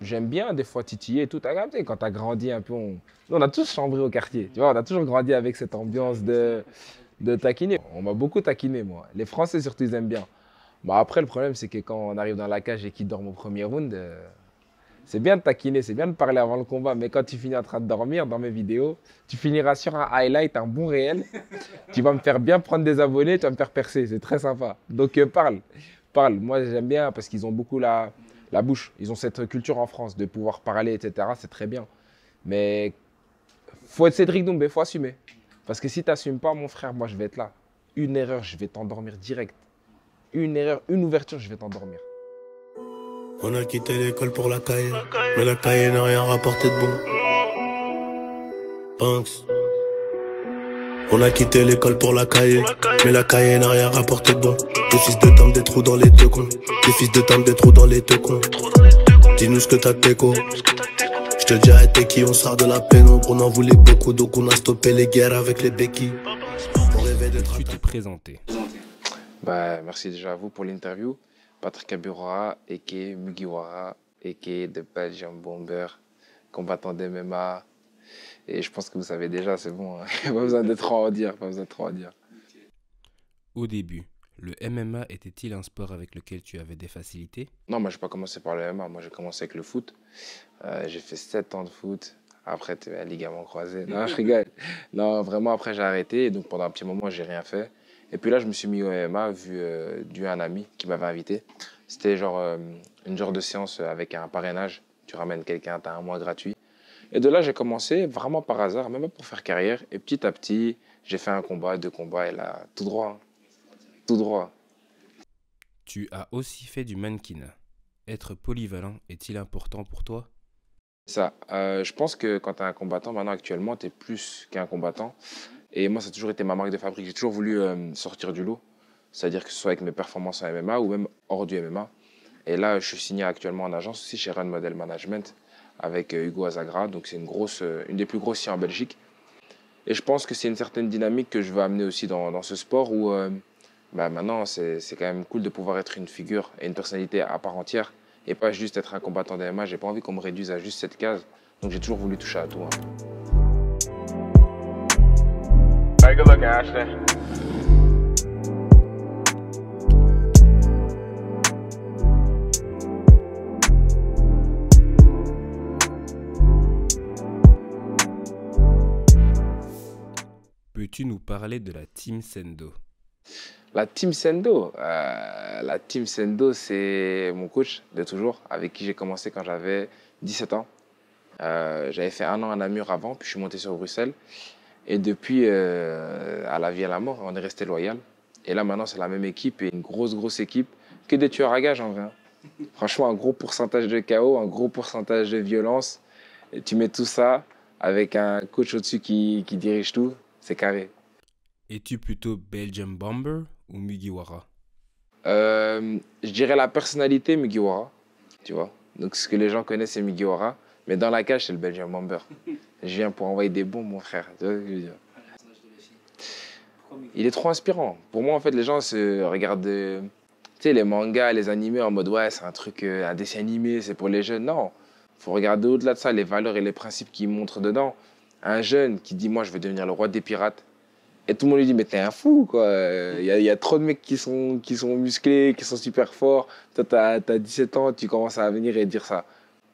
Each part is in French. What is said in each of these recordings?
J'aime bien des fois titiller et tout. T'as capté, quand tu as grandi un peu, nous, on a tous chambré au quartier. Tu vois, on a toujours grandi avec cette ambiance de taquiner. On m'a beaucoup taquiné, moi. Les Français surtout, ils aiment bien. Bah, après, le problème, c'est que quand on arrive dans la cage et qu'ils dorment au premier round, c'est bien de taquiner, c'est bien de parler avant le combat. Mais quand tu finis en train de dormir dans mes vidéos, tu finiras sur un highlight, un bon réel. Tu vas me faire bien prendre des abonnés, tu vas me faire percer. C'est très sympa. Donc parle, parle. Moi, j'aime bien parce qu'ils ont beaucoup la bouche. Ils ont cette culture en France de pouvoir parler, etc. C'est très bien. Mais faut être Cédric Doumbé, faut assumer. Parce que si tu n'assumes pas, mon frère, moi, je vais être là. Une erreur, je vais t'endormir direct. Une erreur, une ouverture, je vais t'endormir. On a quitté l'école pour la cahier, mais la cahier n'a rien rapporté de bon. Banks. On a quitté l'école pour la cahier, mais la cahier n'a rien rapporté de bon. Des fils de dame, des trous dans les deux cons. Des fils de dame, des trous dans les deux cons. Dis-nous ce que t'as d'écho. Je te dirai t'es qui, on sort de la pénombre. On en voulait beaucoup, donc on a stoppé les guerres avec les béquilles. On rêvait d'être Tu t'es présenté. Bah, merci déjà à vous pour l'interview. Patrick Abura, a.k.a. Mugiwara, a.k.a. The Belgian Bomber, combattant d'MMA. Et je pense que vous savez déjà, c'est bon. Il n'y a pas besoin de trop en dire, pas besoin de trop en dire. Au début, le MMA était-il un sport avec lequel tu avais des facilités? Non, moi, je n'ai pas commencé par le MMA. Moi, j'ai commencé avec le foot. J'ai fait 7 ans de foot. Après, tu un ligament croisé. Non, je rigole. Non, vraiment, après, j'ai arrêté. Et donc, pendant un petit moment, j'ai rien fait. Et puis là, je me suis mis au MMA dû à un ami qui m'avait invité. C'était genre une genre de séance avec un parrainage. Tu ramènes quelqu'un, tu as un mois gratuit. Et de là, j'ai commencé vraiment par hasard, même pas pour faire carrière. Et petit à petit, j'ai fait un combat, 2 combats. Et là, tout droit. Hein. Tout droit. Tu as aussi fait du mannequinat. Être polyvalent est-il important pour toi? Ça, je pense que quand tu es un combattant, maintenant actuellement, tu es plus qu'un combattant. Et moi, ça a toujours été ma marque de fabrique. J'ai toujours voulu sortir du lot. C'est-à-dire que ce soit avec mes performances en MMA ou même hors du MMA. Et là, je suis signé actuellement en agence aussi chez Run Model Management avec Hugo Azagra. Donc c'est une des plus grosses ici en Belgique. Et je pense que c'est une certaine dynamique que je veux amener aussi dans ce sport où bah, maintenant, c'est quand même cool de pouvoir être une figure et une personnalité à part entière et pas juste être un combattant d'MMA. J'ai pas envie qu'on me réduise à juste cette case. Donc j'ai toujours voulu toucher à tout. Hein. Hey, good looking, Ashton. Peux-tu nous parler de la Team Sendo? La Team Sendo, c'est mon coach de toujours, avec qui j'ai commencé quand j'avais 17 ans. J'avais fait 1 an à Namur avant, puis je suis monté sur Bruxelles. Et depuis, à la vie et à la mort, on est resté loyal. Et là, maintenant, c'est la même équipe et une grosse équipe que des tueurs à gages en vrai. Franchement, un gros pourcentage de KO, un gros pourcentage de violence. Et tu mets tout ça avec un coach au-dessus qui dirige tout, c'est carré. Es-tu plutôt Belgian Bomber ou Mugiwara? Je dirais la personnalité Mugiwara, tu vois. Donc ce que les gens connaissent, c'est Mugiwara. Mais dans la cage, c'est le Belgian Bomber. Je viens pour envoyer des bombes, mon frère. Tu vois ce que je veux dire? Il est trop inspirant. Pour moi, en fait, les gens se regardent tu sais, les mangas, les animés en mode ouais, c'est un truc, un dessin animé, c'est pour les jeunes. Non, il faut regarder au-delà de ça, les valeurs et les principes qu'il montre dedans. Un jeune qui dit moi, je veux devenir le roi des pirates. Et tout le monde lui dit mais t'es un fou, quoi. Y a trop de mecs qui sont musclés, qui sont super forts. Toi, t'as 17 ans, tu commences à venir et dire ça.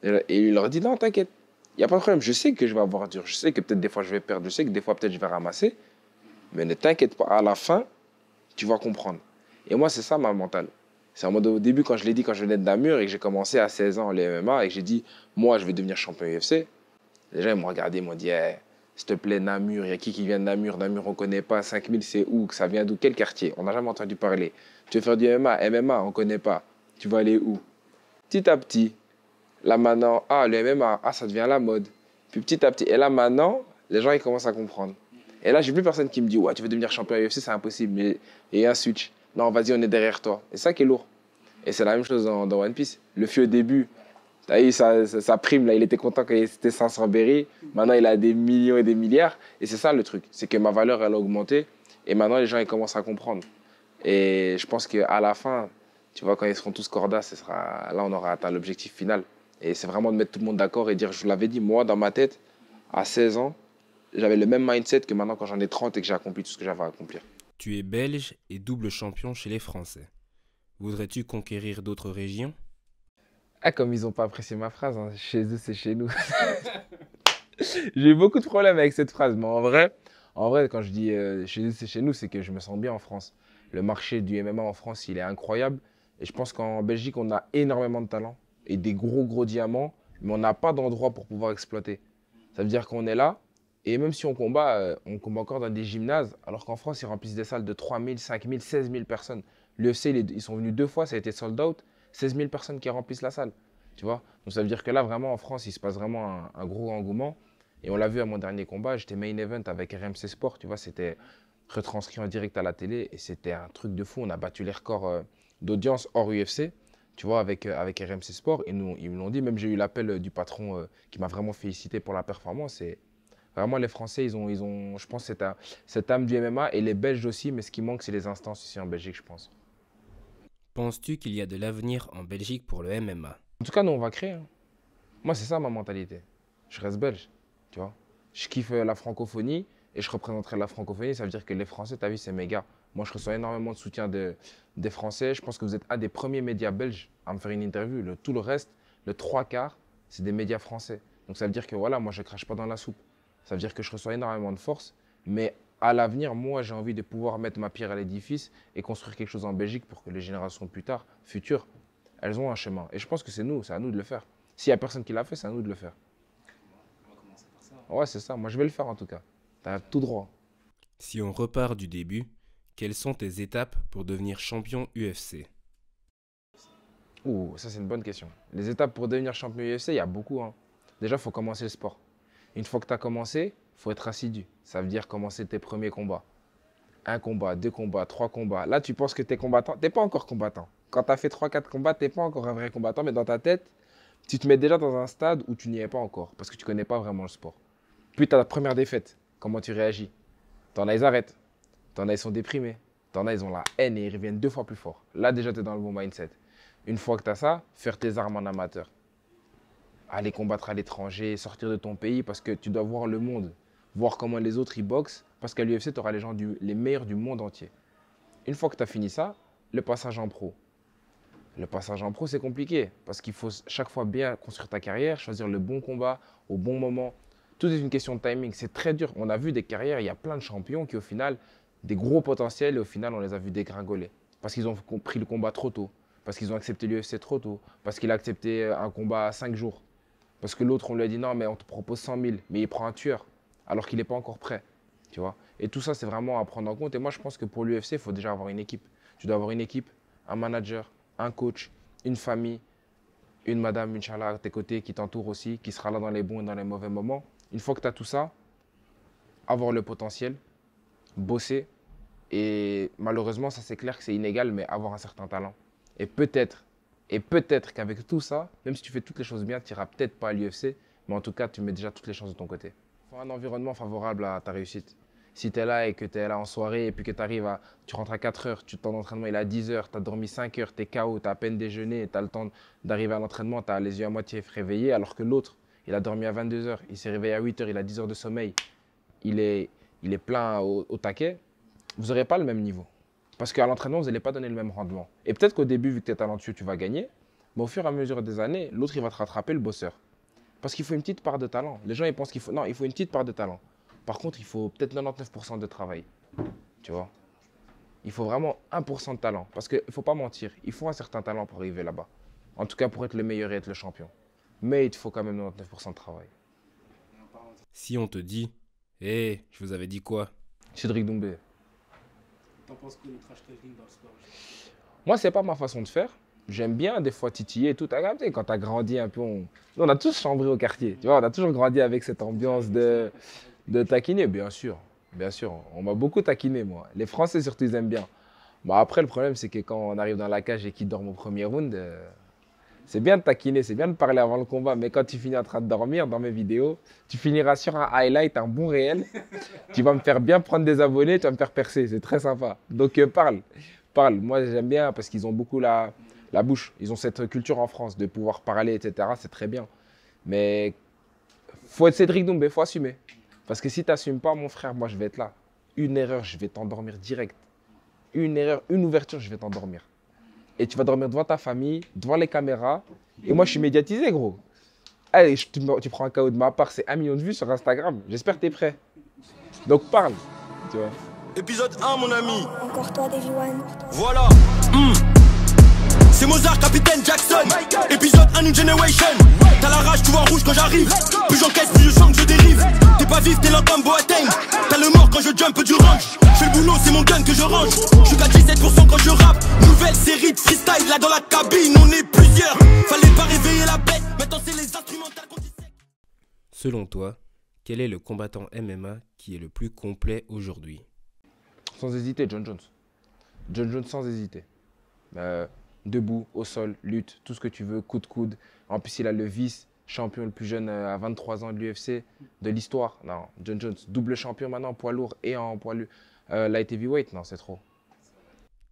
Et il leur dit non, t'inquiète. Il n'y a pas de problème, je sais que je vais avoir dur, je sais que peut-être des fois je vais perdre, je sais que des fois peut-être je vais ramasser, mais ne t'inquiète pas, à la fin, tu vas comprendre. Et moi, c'est ça ma mentale. C'est en mode au début, quand je l'ai dit, quand je venais de Namur et que j'ai commencé à 16 ans les MMA et que j'ai dit, moi, je vais devenir champion UFC, les gens ils m'ont regardé, ils m'ont dit, hey, s'il te plaît, Namur, il y a qui vient de Namur? Namur, on ne connaît pas. 5000, c'est où? Ça vient d'où? Quel quartier? On n'a jamais entendu parler. Tu veux faire du MMA? MMA, on ne connaît pas. Tu vas aller où? Petit à petit, là maintenant, le MMA, ça devient la mode. Puis petit à petit, et là maintenant, les gens ils commencent à comprendre. Et là, j'ai plus personne qui me dit, ouais, tu veux devenir champion UFC, c'est impossible. Mais il y a un switch. Non, vas-y, on est derrière toi. Et ça qui est lourd. Et c'est la même chose dans One Piece. Luffy au début, t'as eu sa prime, là, il était content quand c'était 500 berries. Maintenant, il a des millions et des milliards. Et c'est ça le truc. C'est que ma valeur, elle a augmenté. Et maintenant, les gens ils commencent à comprendre. Et je pense qu'à la fin, tu vois, quand ils seront tous cordas, là, on aura atteint l'objectif final. Et c'est vraiment de mettre tout le monde d'accord et dire, je vous l'avais dit, moi, dans ma tête, à 16 ans, j'avais le même mindset que maintenant quand j'en ai 30 et que j'ai accompli tout ce que j'avais à accomplir. Tu es belge et double champion chez les Français. Voudrais-tu conquérir d'autres régions? Ah, comme ils n'ont pas apprécié ma phrase, hein, chez eux, c'est chez nous. J'ai eu beaucoup de problèmes avec cette phrase, mais en vrai quand je dis chez eux, c'est chez nous, c'est que je me sens bien en France. Le marché du MMA en France, il est incroyable. Et je pense qu'en Belgique, on a énormément de talent et des gros diamants, mais on n'a pas d'endroit pour pouvoir exploiter. Ça veut dire qu'on est là, et même si on combat encore dans des gymnases, alors qu'en France, ils remplissent des salles de 3 000, 5 000, 16 000 personnes. L'UFC, ils sont venus 2 fois, ça a été sold out, 16 000 personnes qui remplissent la salle. Tu vois? Donc ça veut dire que là, vraiment, en France, il se passe vraiment un gros engouement. Et on l'a vu à mon dernier combat, j'étais main event avec RMC Sport, tu vois, c'était retranscrit en direct à la télé et c'était un truc de fou. On a battu les records d'audience hors UFC, tu vois, avec RMC Sport. Et nous, ils me l'ont dit, même j'ai eu l'appel du patron qui m'a vraiment félicité pour la performance. Et vraiment, les Français, ils ont je pense, cette âme du MMA et les Belges aussi, mais ce qui manque, c'est les instances ici en Belgique, je pense. Penses-tu qu'il y a de l'avenir en Belgique pour le MMA? En tout cas, nous, on va créer. Hein. Moi, c'est ça ma mentalité. Je reste belge, tu vois. Je kiffe la francophonie et je représenterai la francophonie. Ça veut dire que les Français, ta vie, c'est méga. Moi, je reçois énormément de soutien des Français. Je pense que vous êtes un des premiers médias belges à me faire une interview. Tout le reste, le 3/4, c'est des médias français. Donc, ça veut dire que voilà, moi, je ne crache pas dans la soupe. Ça veut dire que je reçois énormément de force. Mais à l'avenir, moi, j'ai envie de pouvoir mettre ma pierre à l'édifice et construire quelque chose en Belgique pour que les générations futures, elles ont un chemin. Et je pense que c'est à nous de le faire. S'il n'y a personne qui l'a fait, c'est à nous de le faire. On va commencer par ça. Ouais, c'est ça. Moi, je vais le faire en tout cas. Tu as tout droit. Si on repart du début, quelles sont tes étapes pour devenir champion UFC? Ouh, ça, c'est une bonne question. Les étapes pour devenir champion UFC, il y a beaucoup. Hein. Déjà, il faut commencer le sport. Une fois que tu as commencé, il faut être assidu. Ça veut dire commencer tes premiers combats. 1 combat, 2 combats, 3 combats. Là, tu penses que tu es combattant. Tu n'es pas encore combattant. Quand tu as fait 3-4 combats, tu n'es pas encore un vrai combattant, mais dans ta tête, tu te mets déjà dans un stade où tu n'y es pas encore, parce que tu ne connais pas vraiment le sport. Puis tu as la première défaite, comment tu réagis? T'en as, ils arrêtent. T'en as, ils sont déprimés. T'en as, ils ont la haine et ils reviennent 2 fois plus fort. Là, déjà, tu es dans le bon mindset. Une fois que tu as ça, faire tes armes en amateur. Aller combattre à l'étranger, sortir de ton pays, parce que tu dois voir le monde, voir comment les autres, ils boxent, parce qu'à l'UFC, tu auras les meilleurs du monde entier. Une fois que tu as fini ça, le passage en pro. Le passage en pro, c'est compliqué parce qu'il faut chaque fois bien construire ta carrière, choisir le bon combat au bon moment. Tout est une question de timing. C'est très dur. On a vu des carrières, il y a plein de champions qui, au final, des gros potentiels et au final, on les a vus dégringoler. Parce qu'ils ont pris le combat trop tôt, parce qu'ils ont accepté l'UFC trop tôt, parce qu'il a accepté un combat à 5 jours. Parce que l'autre, on lui a dit non, mais on te propose 100 000, mais il prend un tueur alors qu'il n'est pas encore prêt. Tu vois. Et tout ça, c'est vraiment à prendre en compte. Et moi, je pense que pour l'UFC, il faut déjà avoir une équipe. Tu dois avoir une équipe, un manager, un coach, une famille, une madame, Inch'Allah, à tes côtés, qui t'entoure aussi, qui sera là dans les bons et dans les mauvais moments. Une fois que tu as tout ça, avoir le potentiel, bosser. Et malheureusement, ça c'est clair que c'est inégal, mais avoir un certain talent. Et peut-être qu'avec tout ça, même si tu fais toutes les choses bien, tu n'iras peut-être pas à l'UFC, mais en tout cas, tu mets déjà toutes les chances de ton côté. Il faut un environnement favorable à ta réussite. Si tu es là et que tu es là en soirée et puis que tu rentres à 4 heures, ton entraînement il est à 10 heures, tu as dormi 5 heures, tu es KO, tu as à peine déjeuné, tu as le temps d'arriver à l'entraînement, tu as les yeux à moitié réveillés, alors que l'autre, il a dormi à 22 heures, il s'est réveillé à 8 heures, il a 10 heures de sommeil, il est plein au taquet, vous n'aurez pas le même niveau. Parce qu'à l'entraînement, vous n'allez pas donner le même rendement. Et peut-être qu'au début, vu que tu es talentueux, tu vas gagner, mais au fur et à mesure des années, l'autre, il va te rattraper, le bosseur. Parce qu'il faut une petite part de talent. Les gens, ils pensent qu'il faut... Non, il faut une petite part de talent. Par contre, il faut peut-être 99% de travail. Tu vois? Il faut vraiment 1% de talent. Parce qu'il ne faut pas mentir. Il faut un certain talent pour arriver là-bas. En tout cas, pour être le meilleur et être le champion. Mais il te faut quand même 99% de travail. Si on te dit « Hé, je vous avais dit quoi ?» Cédric Doumbé. T'en penses quoi du trash talking dans le sport? Moi, c'est pas ma façon de faire. J'aime bien des fois titiller et tout. Quand tu as grandi un peu, on a tous chambré au quartier. Tu vois, on a toujours grandi avec cette ambiance de taquiner, bien sûr. Bien sûr, on m'a beaucoup taquiné, moi. Les Français, surtout, ils aiment bien. Bah, après, le problème, c'est que quand on arrive dans la cage et qu'ils dorment au premier round, c'est bien de taquiner, c'est bien de parler avant le combat. Mais quand tu finis en train de dormir dans mes vidéos, tu finiras sur un highlight, un bon réel. Tu vas me faire bien prendre des abonnés, tu vas me faire percer. C'est très sympa. Donc, parle. Moi, j'aime bien parce qu'ils ont beaucoup la bouche. Ils ont cette culture en France de pouvoir parler, etc. C'est très bien. Mais faut être Cédric Doumbé, faut assumer. Parce que si tu n'assumes pas, mon frère, moi, je vais être là. Une erreur, je vais t'endormir direct. Une erreur, une ouverture, je vais t'endormir. Et tu vas dormir devant ta famille, devant les caméras. Et moi, je suis médiatisé, gros. Allez, tu prends un KO de ma part, c'est 1 million de vues sur Instagram. J'espère que tu es prêt. Donc parle, tu vois. Épisode 1, mon ami. Encore toi, Davy One. Voilà. C'est Mozart, Capitaine Jackson. Épisode 1, New Generation. T'as la rage, tu vois rouge quand j'arrive. Plus j'encaisse, plus je sens que je dérive. T'es pas vif, t'es lent comme Boateng. T'as le mort quand je jump du range. J'fais le boulot, c'est mon gun que je range. J'suis qu'à 17% quand je rappe. Nouvelle série de freestyle, là dans la cabine, on est plusieurs. Fallait pas réveiller la bête, maintenant c'est les instrumentales qu'on dissèque. Selon toi, quel est le combattant MMA qui est le plus complet aujourd'hui? Sans hésiter, John Jones. John Jones sans hésiter. Debout, au sol, lutte, tout ce que tu veux, coup de coude. En plus, il a le vice, champion le plus jeune à 23 ans de l'UFC, de l'histoire. Non, John Jones, double champion maintenant en poids lourd et en poids light heavyweight. Non, c'est trop.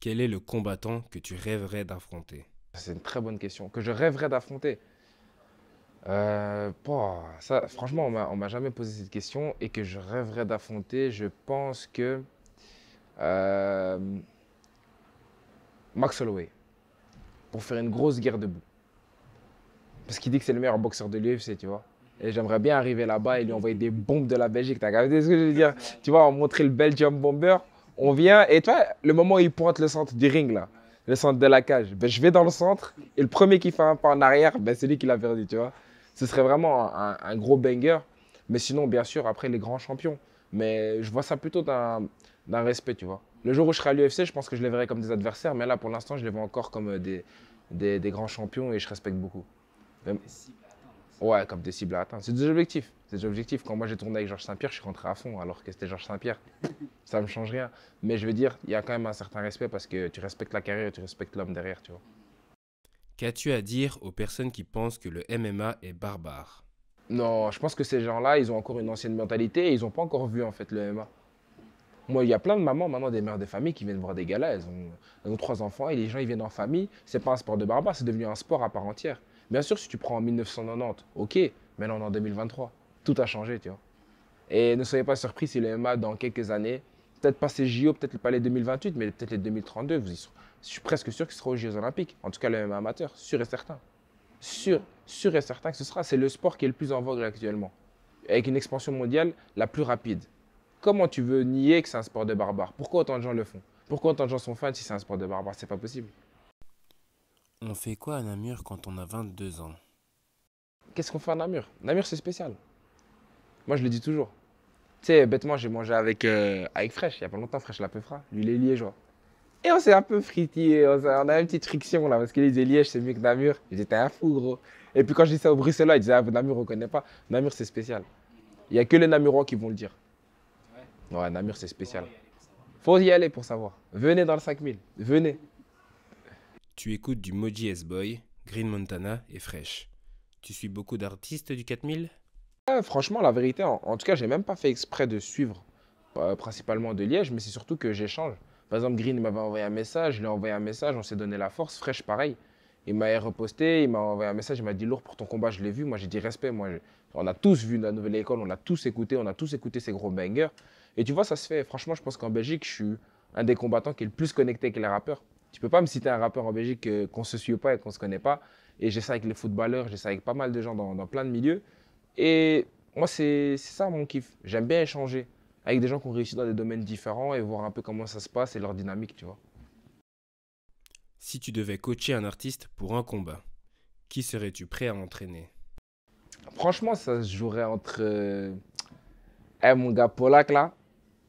Quel est le combattant que tu rêverais d'affronter? C'est une très bonne question. Que je rêverais d'affronter. Ça, franchement, on m'a jamais posé cette question. Et que je rêverais d'affronter, je pense que Max Holloway. Pour faire une grosse guerre debout. Parce qu'il dit que c'est le meilleur boxeur de l'UFC, tu vois. Et j'aimerais bien arriver là-bas et lui envoyer des bombes de la Belgique. T'as capté ce que je veux dire? Tu vois, on montrer le Belgium Bomber. On vient et toi, le moment où il pointe le centre du ring, là, le centre de la cage, ben, je vais dans le centre et le premier qui fait un pas en arrière, ben, c'est lui qui l'a perdu, tu vois. Ce serait vraiment un gros banger. Mais sinon, bien sûr, après les grands champions. Mais je vois ça plutôt d'un respect, tu vois. Le jour où je serai à l'UFC, je pense que je les verrai comme des adversaires. Mais là, pour l'instant, je les vois encore comme des grands champions et je respecte beaucoup. Des cibles à atteindre. Ouais, comme des cibles à atteindre. C'est des objectifs. C'est des objectifs. Quand moi j'ai tourné avec Georges Saint-Pierre, je suis rentré à fond alors que c'était Georges Saint-Pierre. Ça me change rien. Mais je veux dire, il y a quand même un certain respect parce que tu respectes la carrière et tu respectes l'homme derrière, tu vois. Qu'as-tu à dire aux personnes qui pensent que le MMA est barbare? Non, je pense que ces gens-là, ils ont encore une ancienne mentalité et ils n'ont pas encore vu en fait le MMA. Moi, il y a plein de mamans maintenant, des mères de famille qui viennent voir des galas. Elles ont 3 enfants et les gens ils viennent en famille. C'est pas un sport de barbare, c'est devenu un sport à part entière. Bien sûr, si tu prends en 1990, ok, mais là on est en 2023. Tout a changé, tu vois. Et ne soyez pas surpris si le MMA dans quelques années, peut-être pas ces JO, peut-être pas les 2028, mais peut-être les 2032, je suis presque sûr qu'il sera aux Jeux Olympiques. En tout cas, le MMA amateur, sûr et certain. Sûr et certain que ce sera. C'est le sport qui est le plus en vogue actuellement. Avec une expansion mondiale la plus rapide. Comment tu veux nier que c'est un sport de barbare? Pourquoi autant de gens le font? Pourquoi autant de gens sont fans si c'est un sport de barbare? C'est pas possible. On fait quoi à Namur quand on a 22 ans? Qu'est-ce qu'on fait à Namur? Namur, c'est spécial. Moi, je le dis toujours. Tu sais, bêtement, j'ai mangé avec Fresh, il n'y a pas longtemps, Fresh la Peufra. Lui, il est liégeois. Et on s'est un peu fritillé, on a une petite friction là, parce qu'il disait Liège, c'est mieux que Namur. J'étais un fou, gros. Et puis quand je dis ça aux Bruxellois, ils disaient, ah, Namur, on ne connaît pas. Namur, c'est spécial. Il n'y a que les Namurois qui vont le dire. Ouais, Namur, c'est spécial. Faut y aller pour savoir. Venez dans le 5000, venez. Tu écoutes du Moji S-Boy, Green Montana et Fresh. Tu suis beaucoup d'artistes du 4000? Franchement, la vérité, en tout cas, j'ai même pas fait exprès de suivre principalement de Liège, mais c'est surtout que j'échange. Par exemple, Green m'avait envoyé un message, je lui ai envoyé un message, on s'est donné la force. Fresh, pareil. Il m'a reposté, il m'a envoyé un message, il m'a dit lourd pour ton combat, je l'ai vu. Moi, j'ai dit respect. On a tous vu la nouvelle école, on l'a tous écouté, on a tous écouté ces gros bangers. Et tu vois, ça se fait. Franchement, je pense qu'en Belgique, je suis un des combattants qui est le plus connecté avec les rappeurs. Tu peux pas me citer un rappeur en Belgique qu'on se suit pas et qu'on se connaît pas. Et j'ai ça avec les footballeurs, j'ai ça avec pas mal de gens dans plein de milieux. Et moi, c'est ça mon kiff. J'aime bien échanger avec des gens qui ont réussi dans des domaines différents et voir un peu comment ça se passe et leur dynamique, tu vois. Si tu devais coacher un artiste pour un combat, qui serais-tu prêt à entraîner? Franchement, ça se jouerait entre mon gars Polak là,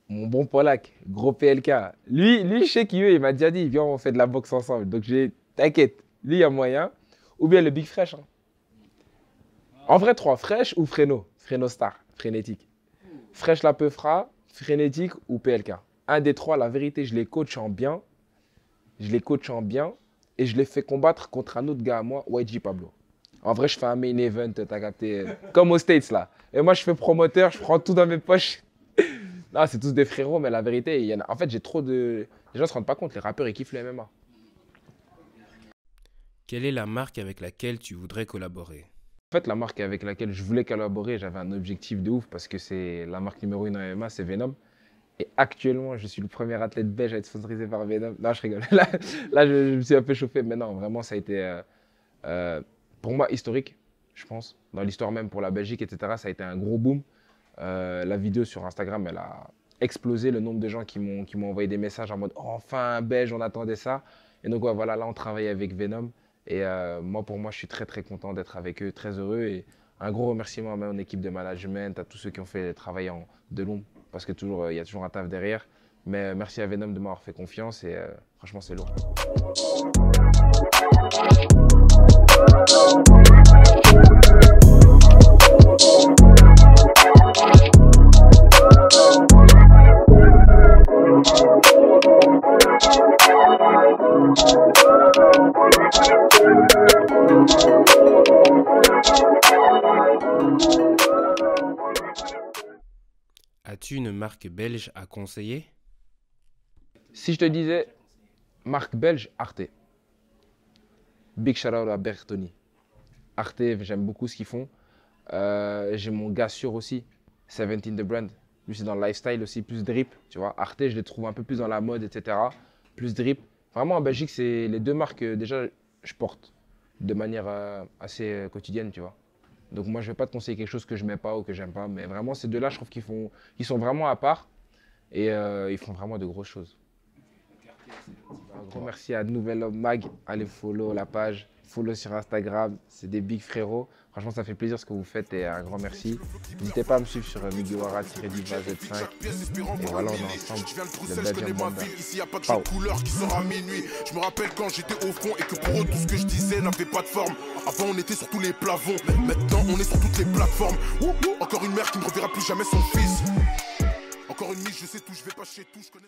mon bon Polak, gros PLK. Lui, je sais qui est, il m'a déjà dit, viens, on fait de la boxe ensemble. Donc t'inquiète, lui, il y a moyen. Ou bien le Big Fresh. Hein. En vrai, 3, Fresh ou Freno Star, frénétique. Fresh la Peufra, frénétique ou PLK. Un des 3, la vérité, je les coach en bien. Et je les fais combattre contre un autre gars à moi, YG Pablo. En vrai, je fais un main event, t'as capté, comme aux States là. Et moi, je fais promoteur, je prends tout dans mes poches. Non, c'est tous des frérots, mais la vérité, en fait, j'ai trop de... Les gens ne se rendent pas compte, les rappeurs, ils kiffent le MMA. Quelle est la marque avec laquelle tu voudrais collaborer? En fait, la marque avec laquelle je voulais collaborer, j'avais un objectif de ouf parce que c'est la marque numéro 1 en MMA, c'est Venom. Et actuellement, je suis le premier athlète belge à être sponsorisé par Venom. Non, je rigole. Là, je me suis un peu chauffé, mais non, vraiment, ça a été pour moi historique, je pense. Dans l'histoire même pour la Belgique, etc., ça a été un gros boom. La vidéo sur Instagram, elle a explosé le nombre de gens qui m'ont envoyé des messages en mode oh, enfin un Belge, on attendait ça. Et donc, ouais, voilà, là, on travaille avec Venom. Et pour moi, je suis très, très content d'être avec eux, très heureux. Et un gros remerciement à mon équipe de management, à tous ceux qui ont fait le travail de l'ombre, parce que il y a toujours un taf derrière. Mais merci à Venom de m'avoir fait confiance et franchement, c'est lourd. As-tu une marque belge à conseiller? Si je te disais marque belge, Arte. Big shout out à Bertoni. Arte, j'aime beaucoup ce qu'ils font. J'ai mon gars sûr aussi, 17 The Brand. Lui, c'est dans le lifestyle aussi, plus drip. Tu vois, Arte, je les trouve un peu plus dans la mode, etc. Plus drip. Vraiment, en Belgique, c'est les deux marques déjà je porte de manière assez quotidienne, tu vois. Donc moi, je ne vais pas te conseiller quelque chose que je ne mets pas ou que j'aime pas. Mais vraiment, ces deux-là, je trouve qu'ils sont vraiment à part. Et ils font vraiment de grosses choses. Un gros merci à Nouvel Homme Mag. Allez follow la page, follow sur Instagram. C'est des big frérots. Franchement, ça fait plaisir ce que vous faites et un grand merci. N'hésitez pas à me suivre sur Mugiwara-Diva-Z5. Et voilà, on est ensemble. Le Belgian Banda. Ici, y a pas de jeu de couleur qui sort à minuit. Je me rappelle quand j'étais au front et que pour eux, tout ce que je disais n'avait pas de forme. Avant, on était sur tous les plafonds. Maintenant, on est sur toutes les plateformes. Encore une mère qui ne reverra plus jamais son fils. Encore une mise, je sais tout, je vais pas chez tout, je connais...